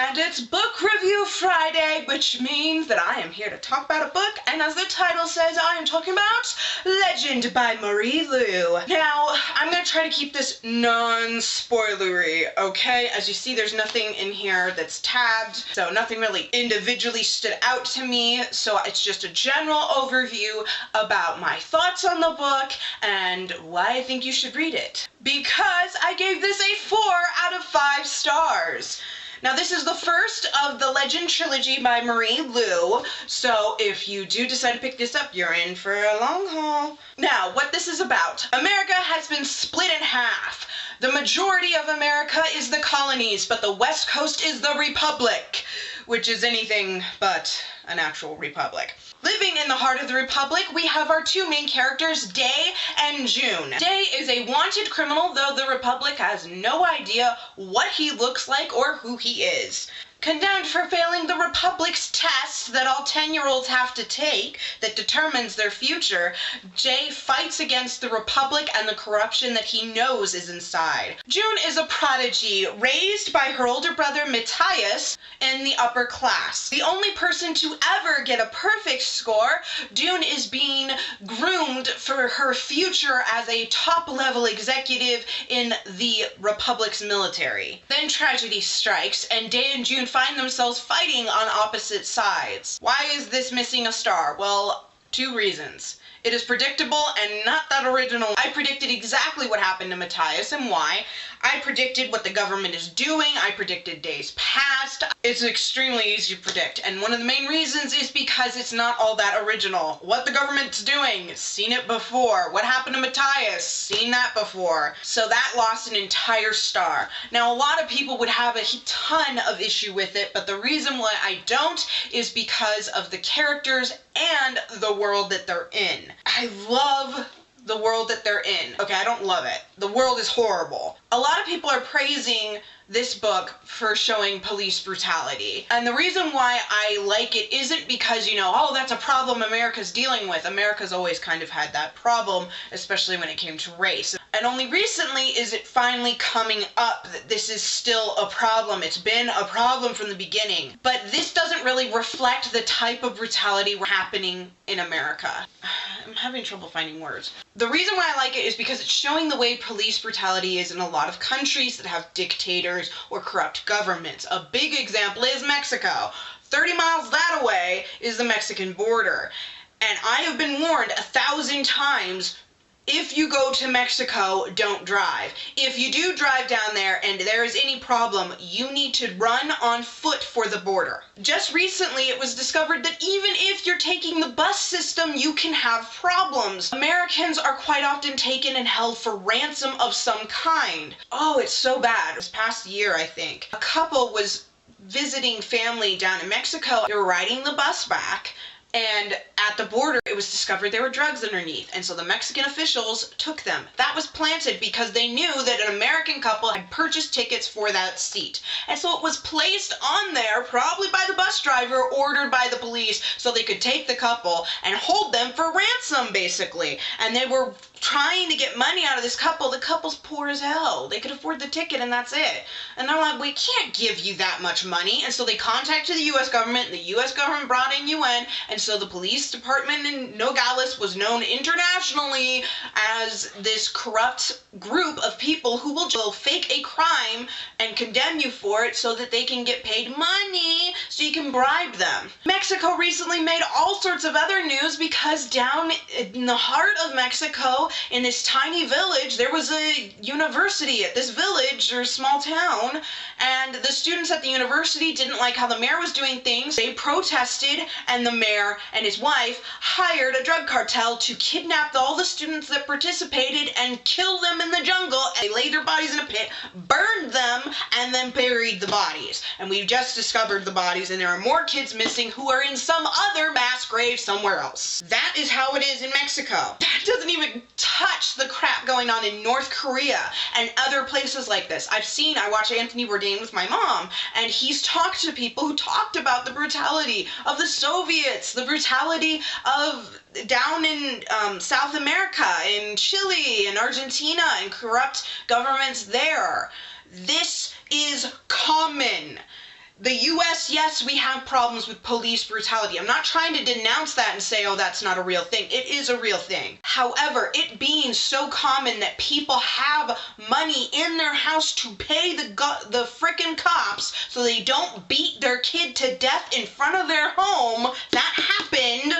And it's Book Review Friday, which means that I am here to talk about a book, and as the title says, I am talking about Legend by Marie Lu. Now, I'm going to try to keep this non-spoilery, okay? As you see, there's nothing in here that's tabbed, so nothing really individually stood out to me, so it's just a general overview about my thoughts on the book and why I think you should read it. Because I gave this a 4 out of 5 stars. Now, this is the first of the Legend trilogy by Marie Lu, so if you do decide to pick this up, you're in for a long haul. Now, what this is about. America has been split in half. The majority of America is the colonies, but the West Coast is the Republic, which is anything but an actual republic. Living in the heart of the Republic, we have our two main characters, Day and June. Day is a wanted criminal, though the Republic has no idea what he looks like or who he is. Condemned for failing the Republic's test that all 10-year-olds have to take that determines their future, Jay fights against the Republic and the corruption that he knows is inside. June is a prodigy, raised by her older brother Matthias in the upper class. The only person to ever get a perfect score, June is being groomed for her future as a top-level executive in the Republic's military. Then tragedy strikes, and Day and June find themselves fighting on opposite sides. Why is this missing a star? Well, 2 reasons. It is predictable and not that original. I predicted exactly what happened to Matthias and why. I predicted what the government is doing. I predicted days past. It's extremely easy to predict, and one of the main reasons is because it's not all that original. What the government's doing, seen it before. What happened to Matthias, seen that before. So that lost an entire star. Now, a lot of people would have a ton of issue with it, but the reason why I don't is because of the characters and the world that they're in. I love the world that they're in. Okay, I don't love it. The world is horrible. A lot of people are praising this book for showing police brutality. And the reason why I like it isn't because, oh, that's a problem America's dealing with. America's always kind of had that problem, especially when it came to race. And only recently is it finally coming up that this is still a problem. It's been a problem from the beginning. But this doesn't really reflect the type of brutality happening in America. I'm having trouble finding words. The reason why I like it is because it's showing the way police brutality is in a lot of countries that have dictators or corrupt governments. A big example is Mexico. 30 miles that away is the Mexican border. And I have been warned 1,000 times, if you go to Mexico, don't drive. If you do drive down there and there is any problem, you need to run on foot for the border. Just recently, it was discovered that even if you're taking the bus system, you can have problems. Americans are quite often taken and held for ransom of some kind. Oh, it's so bad. This past year, I think, a couple was visiting family down in Mexico. They were riding the bus back, and at the border, it was discovered there were drugs underneath, and so the Mexican officials took them. That was planted because they knew that an American couple had purchased tickets for that seat. And so it was placed on there, probably by the bus driver, ordered by the police, so they could take the couple and hold them for ransom, basically. And they were trying to get money out of this couple. The couple's poor as hell. They could afford the ticket and that's it. And they're like, we can't give you that much money. And so they contacted the U.S. government, and the U.S. government brought in UN, and so the police department in Nogales was known internationally as this corrupt group of people who will fake a crime and condemn you for it so that they can get paid money so you can bribe them. Mexico recently made all sorts of other news because down in the heart of Mexico, in this tiny village, there was a university at this village or small town, and the students at the university didn't like how the mayor was doing things. They protested, and the mayor and his wife hired a drug cartel to kidnap all the students that participated and kill them in the jungle. They laid their bodies in a pit, burned them, and then buried the bodies. And we've just discovered the bodies, and there are more kids missing who are in some other mass grave somewhere else. That is how it is in Mexico. That doesn't even touch the crap going on in North Korea and other places like this. I watch Anthony Bourdain with my mom, and he's talked to people who talked about the brutality of the Soviets, the brutality of down in South America, in Chile and Argentina, and corrupt governments there. This is common. The US, yes, we have problems with police brutality. I'm not trying to denounce that and say, oh, that's not a real thing. It is a real thing. However, it being so common that people have money in their house to pay the frickin' cops so they don't beat their kid to death in front of their home, that happened.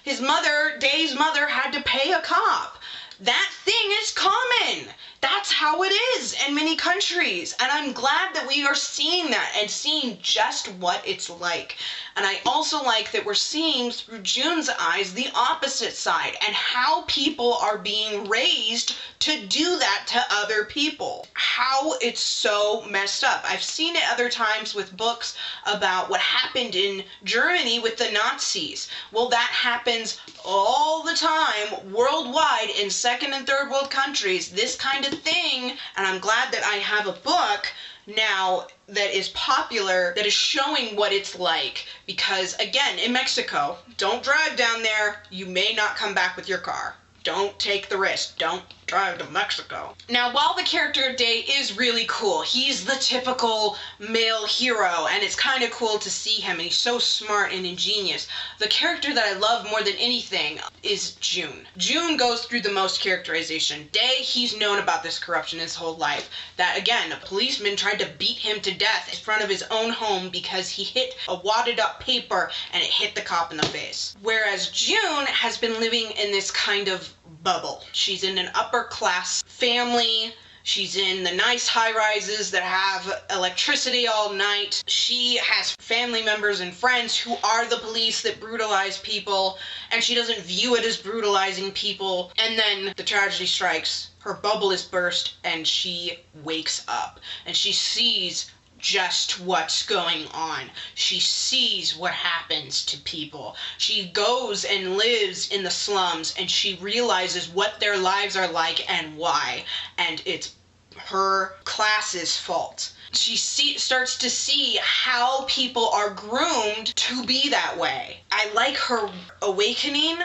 Day's mother had to pay a cop. That thing is common. That's how it is in many countries. And I'm glad that we are seeing that and seeing just what it's like. And I also like that we're seeing through June's eyes the opposite side and how people are being raised to do that to other people. How it's so messed up. I've seen it other times with books about what happened in Germany with the Nazis. Well, that happens all the time worldwide in second and third world countries, this kind of thing. And I'm glad that I have a book now that is popular that is showing what it's like, because again, in Mexico, don't drive down there. You may not come back with your car. Don't take the risk. Don't drive to Mexico. Now, while the character Day is really cool, he's the typical male hero, and it's kind of cool to see him, and he's so smart and ingenious. The character that I love more than anything is June. June goes through the most characterization. Day, he's known about this corruption his whole life. That, again, a policeman tried to beat him to death in front of his own home because he hit a wadded up paper and it hit the cop in the face. Whereas June has been living in this kind of bubble. She's in an upper class family. She's in the nice high-rises that have electricity all night. She has family members and friends who are the police that brutalize people, and she doesn't view it as brutalizing people. And then the tragedy strikes. Her bubble is burst, and she wakes up, and she sees just what's going on. She sees what happens to people. She goes and lives in the slums, and she realizes what their lives are like and why, and it's her class's fault. She starts to see how people are groomed to be that way. I like her awakening,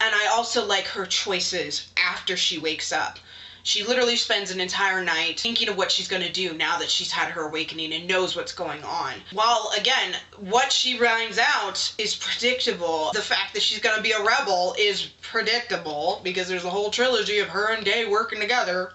and I also like her choices after she wakes up. She literally spends an entire night thinking of what she's going to do now that she's had her awakening and knows what's going on. While, again, what she finds out is predictable. The fact that she's going to be a rebel is predictable because there's a whole trilogy of her and Day working together.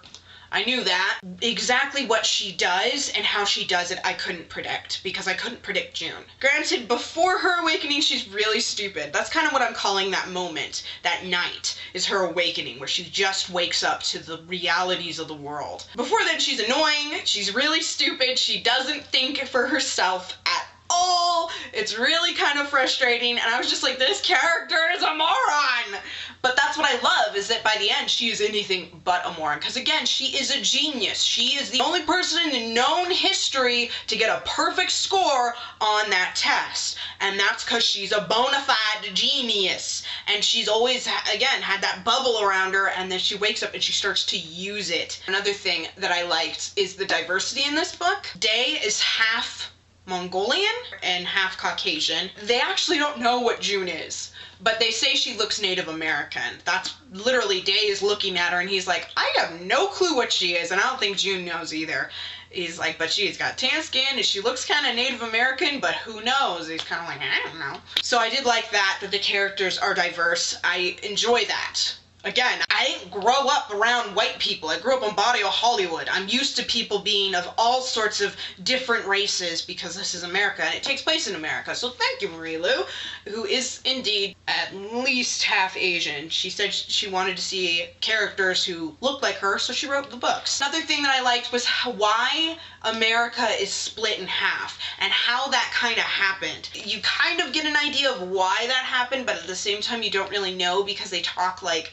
I knew that. Exactly what she does and how she does it, I couldn't predict, because I couldn't predict June. Granted, before her awakening, she's really stupid. That's kind of what I'm calling that moment, that night, is her awakening, where she just wakes up to the realities of the world. Before then, she's annoying, she's really stupid, she doesn't think for herself at all. It's really kind of frustrating, and I was just like, this character is a moron! But that's what I love, is that by the end, she is anything but a moron. Because again, she is a genius. She is the only person in known history to get a perfect score on that test. And that's because she's a bona fide genius. And she's always, again, had that bubble around her, and then she wakes up and she starts to use it. Another thing that I liked is the diversity in this book. Day is half Mongolian and half Caucasian. They actually don't know what June is, but they say she looks Native American. That's literally Day is looking at her and he's like, I have no clue what she is, and I don't think June knows either. He's like, but she's got tan skin and she looks kind of Native American, but who knows? He's kind of like, I don't know. So I did like that the characters are diverse. I enjoy that. Again, I didn't grow up around white people. I grew up in Barrio Hollywood. I'm used to people being of all sorts of different races because this is America and it takes place in America. So thank you, Marie Lu, who is indeed at least half Asian. She said she wanted to see characters who looked like her, so she wrote the books. Another thing that I liked was why America is split in half and how that kind of happened. You kind of get an idea of why that happened, but at the same time you don't really know because they talk like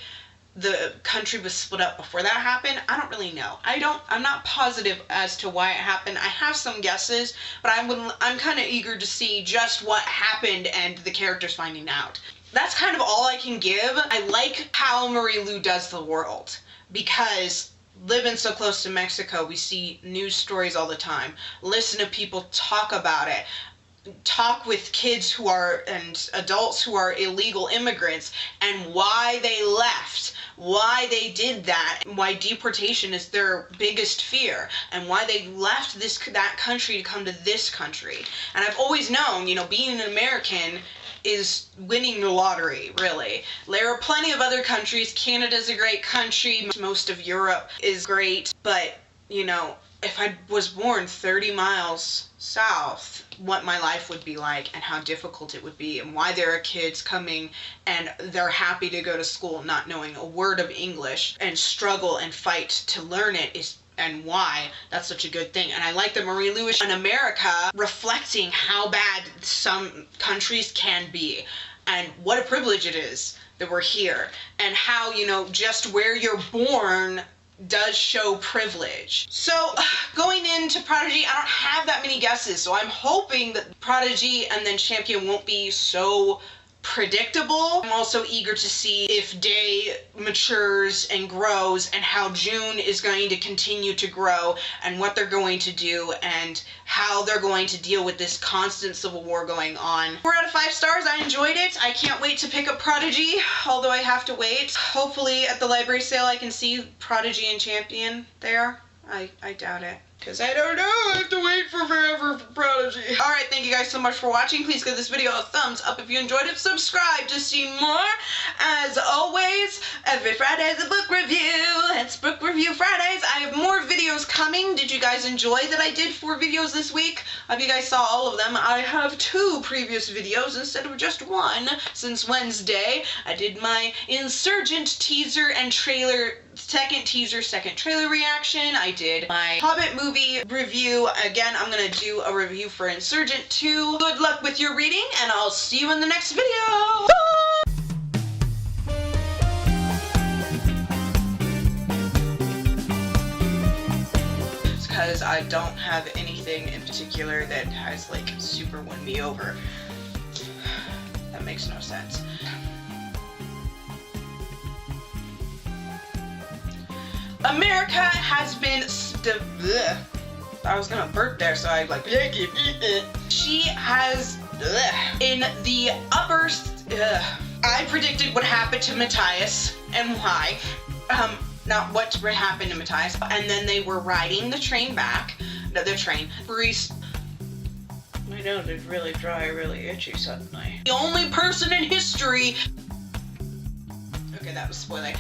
the country was split up before that happened. I don't really know. I'm not positive as to why it happened. I have some guesses, but I'm kind of eager to see just what happened and the characters finding out. That's kind of all I can give. I like how Marie Lu does the world because living so close to Mexico, we see news stories all the time. Listen to people talk about it. Talk with kids who are and adults who are illegal immigrants and why they left, why they did that, why deportation is their biggest fear, and why they left that country to come to this country. And I've always known, you know, being an American is winning the lottery, really. There are plenty of other countries. Canada's a great country. Most of Europe is great. But, you know, if I was born 30 miles south, what my life would be like and how difficult it would be, and why there are kids coming and they're happy to go to school not knowing a word of English and struggle and fight to learn it, and why that's such a good thing. And I like that Marie Lu is in America reflecting how bad some countries can be and what a privilege it is that we're here, and how, you know, just where you're born does show privilege. So going into Prodigy, I don't have that many guesses, so I'm hoping that Prodigy and then Champion won't be so predictable. I'm also eager to see if Day matures and grows, and how June is going to continue to grow, and what they're going to do, and how they're going to deal with this constant civil war going on. 4 out of 5 stars. I enjoyed it. I can't wait to pick up Prodigy, although I have to wait. Hopefully at the library sale I can see Prodigy and Champion there. I doubt it, because I don't know. I have to wait for forever for Prodigy. Alright, thank you guys so much for watching. Please give this video a thumbs up if you enjoyed it. Subscribe to see more. As always, every Friday is a book review. It's Book Review Fridays. I have more videos coming. Did you guys enjoy that I did 4 videos this week? I hope you guys saw all of them. I have 2 previous videos instead of just 1 since Wednesday. I did my Insurgent teaser and trailer, second teaser, second trailer reaction. I did my Hobbit movie review. Again, I'm gonna do a review for Insurgent 2. Good luck with your reading, and I'll see you in the next video. Because I don't have anything in particular that has like super won me over. That makes no sense. America has been I was gonna burp there, so I like she has in the upper I predicted what happened to Matthias and why. Not what happened to Matthias, and then they were riding the train back. No, the train. Reese. My nose is really dry, really itchy suddenly. The only person in history. Okay, that was spoiling.